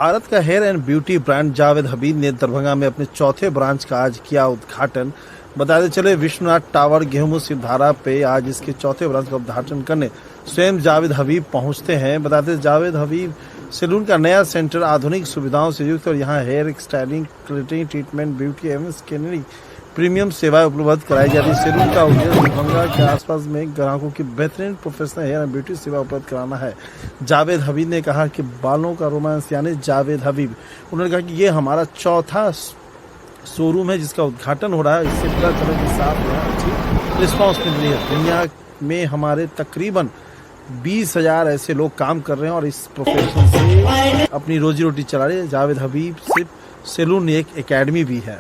भारत का hair and beauty brand Javed Habib ने दरभंगा में अपने चौथे ब्रांच का आज किया उद्घाटन। बताते चले विश्वनाथ टावर गेहूं सिवधारा पे आज इसके चौथे ब्रांच का उद्घाटन करने स्वयं जावेद हबीब पहुंचते हैं। बताते जावेद हबीब सैलून का नया सेंटर आधुनिक सुविधाओं से युक्त और यहां हेयर स्टाइलिंग, क्लिटिंग ट्रीटमेंट, ब्यूटी एवं स्किनरी प्रीमियम सेवाएं उपलब्ध कराई जाती है। सैलून का उद्देश्य दरभंगा के आसपास में ग्राहकों की बेहतरीन प्रोफेशनल हेयर एंड ब्यूटी सेवा उपलब्ध कराना है। जावेद हबीब ने कहा कि बालों का रोमांस यानी जावेद हबीब। उन्होंने कहा कि ये हमारा चौथा शोरूम है जिसका उद्घाटन हो रहा है। इससे पता चला कि साथ अच्छी रिस्पॉन्स मिल रही है। दुनिया में हमारे तकरीबन 20,000 ऐसे लोग काम कर रहे हैं और इस प्रोफेशन से अपनी रोजी रोटी चला रहे हैं। जावेद हबीब सिर्फ सैलून एक एकेडमी भी है।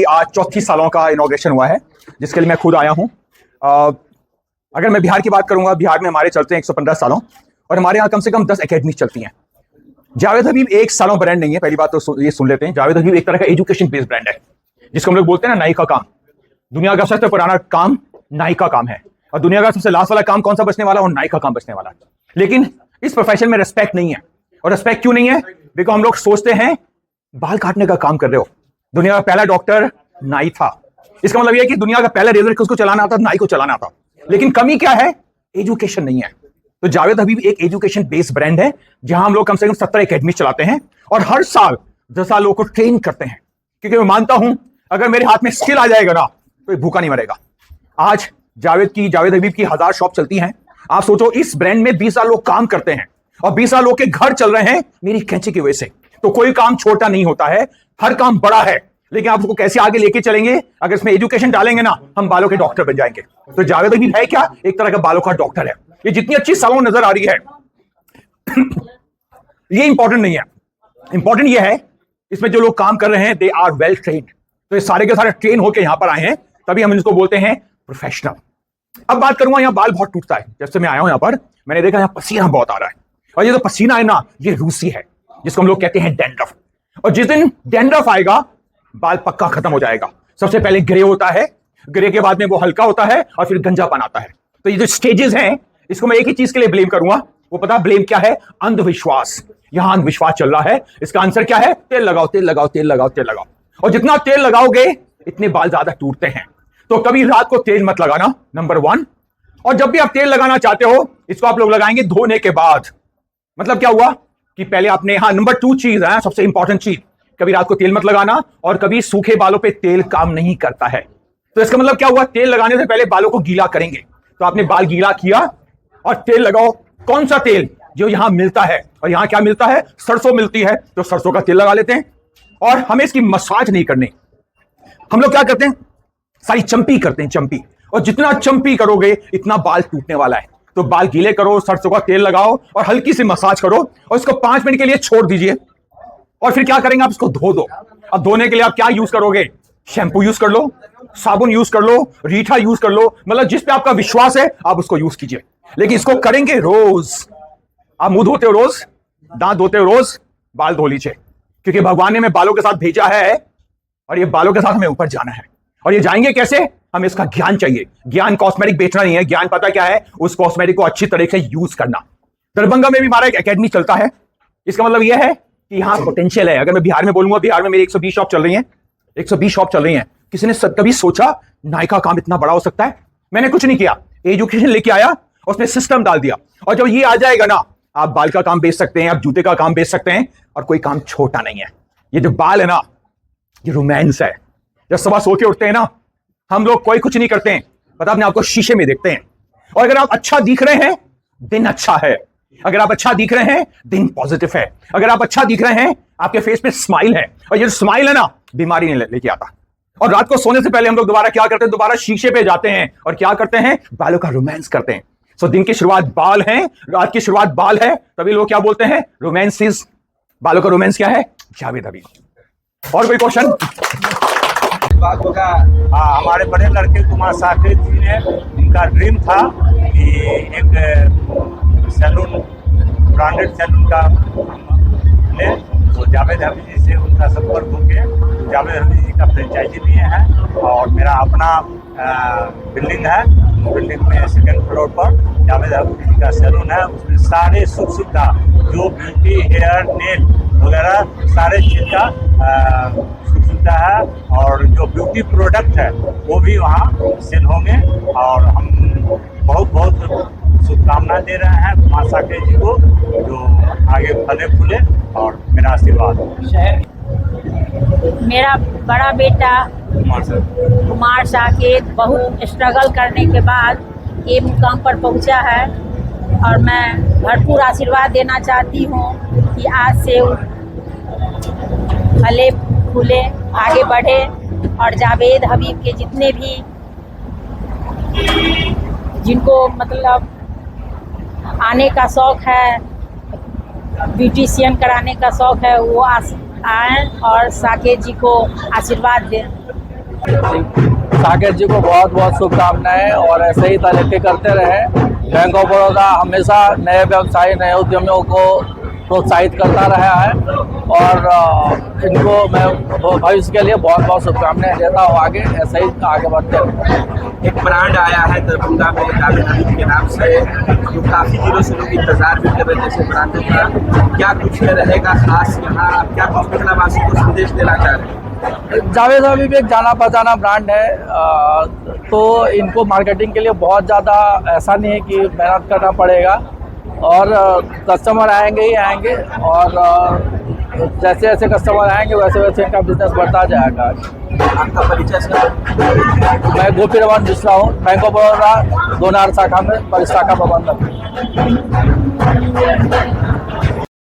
आज चौथी सालों का इनॉग्रेशन हुआ है जिसके लिए मैं खुद आया हूं। अगर मैं बिहार की बात करूंगा, बिहार में हमारे चलते हैं 115 सालों और हमारे यहाँ कम से कम 10 एकेडमी चलती हैं। जावेद हबीब एक सालों ब्रांड नहीं है। पहली बात तो ये सुन लेते हैं, जावेद हबीब एक तरह का एजुकेशन बेस्ड ब्रांड है जिसको हम लोग बोलते हैं ना, नाई का काम। दुनिया का सबसे पुराना काम नाई का काम है और दुनिया का सबसे लास्ट वाला काम कौन सा बचने वाला है? और नाई का काम बचने वाला है। लेकिन इस प्रोफेशन में रिस्पेक्ट नहीं है। और रिस्पेक्ट क्यों नहीं है? बिकॉज हम लोग सोचते हैं बाल काटने का काम कर रहे हो। दुनिया का पहला डॉक्टर नाई था। इसका मतलब यह है कि दुनिया का पहला रेजर किसको चलाना आता? नाई को चलाना था। लेकिन कमी क्या है? एजुकेशन नहीं है। तो जावेद हबीब एक एजुकेशन बेस्ड ब्रांड है जहां हम लोग कम से कम 17 एकेडमी चलाते हैं और हर साल 10 लोगों को ट्रेन करते हैं। क्योंकि मैं मानता हूं अगर मेरे हाथ में स्किल आ जाएगा ना तो भूखा नहीं मरेगा। आज जावेद हबीब की 1000 शॉप चलती हैं। आप सोचो इस ब्रांड में 20 लोग काम करते हैं और 20 लोग के घर चल रहे हैं मेरी कैंची की वजह से। तो कोई काम छोटा नहीं होता है, हर काम बड़ा है। लेकिन आप उसको कैसे आगे लेके चलेंगे? अगर इसमें एजुकेशन डालेंगे ना, हम बालों के डॉक्टर बन जाएंगे। तो जावेद हबीब है क्या? एक तरह का बालों का डॉक्टर है। ये जितनी अच्छी सैलून नजर आ रही है ये इंपॉर्टेंट नहीं है। इंपॉर्टेंट ये है इसमें जो लोग काम कर रहे हैं दे आर वेल ट्रेन्ड। तो ये सारे के सारे ट्रेन होकर यहां पर आए हैं, तभी हम इसको बोलते हैं प्रोफेशनल। अब बात करूंगा, यहाँ बाल बहुत टूटता है। जब से मैं आया हूं यहाँ पर मैंने देखा यहाँ पसीना बहुत आ रहा है और ये जो पसीना है ना, ये रूसी है जिसको हम लोग कहते हैं डैंड्रफ। और जिस दिन डैंड्रफ आएगा बाल पक्का खत्म हो जाएगा। सबसे पहले ग्रे होता है, ग्रे के बाद में वो हल्का होता है और फिर गंजापन आता है। तो ये जो स्टेजेस हैं इसको मैं एक ही चीज के लिए ब्लेम करूंगा। वो पता ब्लेम क्या है? अंधविश्वास। यहां अंधविश्वास चल रहा है। इसका आंसर क्या है? तेल लगाओ, तेल लगाओ, तेल लगाओ, तेल लगाओ। और जितना तेल लगाओगे इतने बाल ज्यादा टूटते हैं। तो कभी रात को तेल मत लगाना, नंबर 1। और जब भी आप तेल लगाना चाहते हो इसको आप लोग लगाएंगे धोने के बाद। मतलब क्या हुआ कि पहले आपने, हाँ, नंबर 2 चीज है सबसे इंपॉर्टेंट चीज, कभी रात को तेल मत लगाना और कभी सूखे बालों पे तेल काम नहीं करता है। तो इसका मतलब क्या हुआ? तेल लगाने से पहले बालों को गीला करेंगे। तो आपने बाल गीला किया और तेल लगाओ। कौन सा तेल? जो यहां मिलता है। और यहां क्या मिलता है? सरसों मिलती है, तो सरसों का तेल लगा लेते हैं। और हमें इसकी मसाज नहीं करनी। हम लोग क्या करते हैं? सारी चंपी करते हैं, चंपी। और जितना चंपी करोगे इतना बाल टूटने वाला है। तो बाल गीले करो, सरसों का तेल लगाओ और हल्की सी मसाज करो और इसको 5 मिनट के लिए छोड़ दीजिए। और फिर क्या करेंगे? आप इसको धो दो। अब धोने के लिए आप क्या यूज करोगे? शैम्पू यूज कर लो, साबुन यूज कर लो, रीठा यूज कर लो। मतलब जिस पे आपका विश्वास है आप उसको यूज कीजिए। लेकिन इसको करेंगे रोज। आप मुंह धोते हो रोज, दांत धोते हो रोज, बाल धो लीजिए। क्योंकि भगवान ने हमें बालों के साथ भेजा है और ये बालों के साथ हमें ऊपर जाना है। और ये जाएंगे कैसे? हमें इसका ज्ञान चाहिए। ज्ञान कॉस्मेटिक बेचना नहीं है। ज्ञान पता क्या है? उस कॉस्मेटिक को अच्छी तरीके से यूज करना। दरभंगा में भी हमारा एक एकेडमी चलता है। इसका मतलब यह है कि यहाँ पोटेंशियल है। अगर मैं बिहार में बोलूंगा, बिहार में मेरी 120 शॉप चल रही हैं। 120 शॉप चल रही हैं। किसी ने कभी सोचा नाई का काम इतना बड़ा हो सकता है? मैंने कुछ नहीं किया, एजुकेशन लेके आया, उसमें सिस्टम डाल दिया। और जब ये आ जाएगा ना, आप बाल का काम बेच सकते हैं, आप जूते का काम बेच सकते हैं और कोई काम छोटा नहीं है। ये जो बाल है ना, ये रोमांस है। जब सुबह सो के उठते हैं ना, हम लोग कोई कुछ नहीं करते हैं, पता अपने आपको शीशे में देखते हैं। और अगर आप अच्छा दिख रहे हैं, दिन अच्छा है। अगर आप अच्छा दिख रहे हैं, दिन पॉजिटिव है। अगर आप अच्छा दिख रहे हैं, आपके फेस पे स्माइल है। और ये स्माइल है ना, बीमारी नहीं लेके आता। और रात को सोने से पहले हम लोग दोबारा क्या करते हैं? दोबारा शीशे पे जाते हैं और क्या करते हैं? बालों का रोमांस करते हैं। सो दिन की शुरुआत बाल है, रात की शुरुआत बाल है, तभी लोग क्या बोलते हैं? Romance is. बालों का रोमांस क्या है? जावेद हबीब। और कोई क्वेश्चन? बात होगा। हमारे बड़े लड़के कुमार साकेत जी ने, उनका ड्रीम था कि एक सैलून, ब्रांडेड सैलून का ले। तो जावेद हबीब जी से उनका संपर्क होकर जावेद हबीब जी का फ्रेंचाइजी लिए हैं और मेरा अपना बिल्डिंग है। बिल्डिंग में 2nd फ्लोर पर जावेद हबीब जी का सैलून है, उसमें सारे सुख सुविधा जो ब्यूटी, हेयर, नेल वगैरह सारे चीज़ का सुख सुविधा है। और जो ब्यूटी प्रोडक्ट है वो भी वहाँ सेल होंगे। और हम बहुत बहुत शुभकामनाएं दे रहे हैं कुमार साकेत जी को, जो आगे फले फूले और मेरा आशीर्वाद हो। मेरा बड़ा बेटा कुमार साकेत बहुत स्ट्रगल करने के बाद ये मुकाम पर पहुंचा है, और मैं भरपूर आशीर्वाद देना चाहती हूँ कि आज से वो फले फूले, आगे बढ़े, और जावेद हबीब के जितने भी जिनको मतलब आने का शौक़ है, ब्यूटिशियन कराने का शौक़ है, वो आएँ और साकेत जी को आशीर्वाद दें। साकेत जी को बहुत बहुत शुभकामनाएं और ऐसे ही तरक्की करते रहे। बैंक ऑफ बड़ौदा हमेशा नए व्यवसायी, नए उद्यमियों को प्रोत्साहित करता रहा है, और इनको मैं भविष्य के लिए बहुत बहुत शुभकामनाएं देता हूँ। आगे ऐसे ही आगे बढ़ते रहे। एक ब्रांड आया है दरभंगा में जावेद हबीब के नाम से, जो काफ़ी दिनों से लोग इंतजार भी कर रहे थे इस ब्रांड का। क्या कुछ रहेगा खास यहाँ, क्या कुछ मिथिलावासी को संदेश देना चाह रहे हैं? जावेद हबीब एक जाना पहचाना ब्रांड है, तो इनको मार्केटिंग के लिए बहुत ज़्यादा ऐसा नहीं है कि मेहनत करना पड़ेगा, और कस्टमर आएंगे ही आएंगे, और जैसे जैसे कस्टमर आएंगे वैसे वैसे इनका बिजनेस बढ़ता जाएगा। आपका परिचय सर? मैं गोपी रमन मिश्रा हूँ, बैंक ऑफ बड़ौदा दोनार शाखा में परिशाखा प्रबंधक।